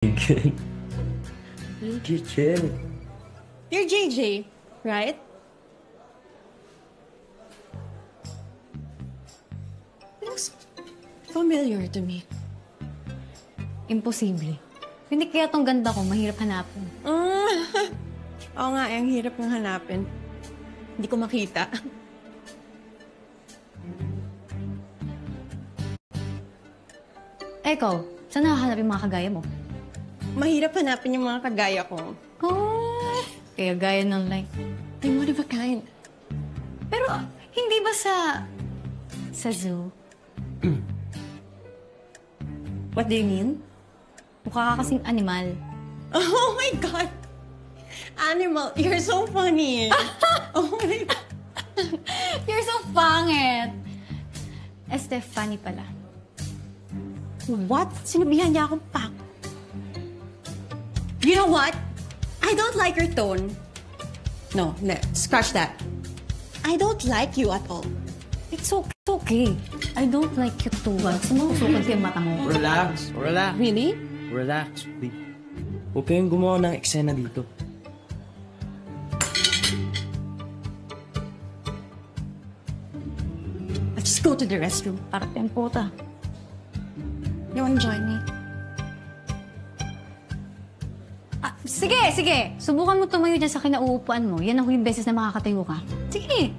Jen. Jen. You're JJ, right? Looks familiar to me. Imposible. Hindi kaya tong ganda ko, mahirap hanapin. Oo nga, ang hirap ng hanapin. Hindi ko makita. Ikaw, saan nakahanap yung mga kagaya mo? Mahirap hanapin yung mga kagaya ko. Oh, kaya gaya ng like. I'm one of a kind. Pero, hindi ba sa zoo? What do you mean? Mukha ka kasing animal. Oh my God! Animal, you're so funny. Oh my God. You're so pangit! Estefany pala. What? Sinabihan niya akong pak. You know what? I don't like your tone. No, scratch that. I don't like you at all. It's okay. I don't like you too. Sumusukan ko yung mata mo. Relax. Relax. Really? Relax, please. Huwag kayong gumawa ng eksena dito. Let's just go to the restroom. Para tempota. You wanna join me? Ah, sige. Subukan mo tumayo dyan sa kinauupuan mo. Yan ang huling beses na makakatayo ka. Sige.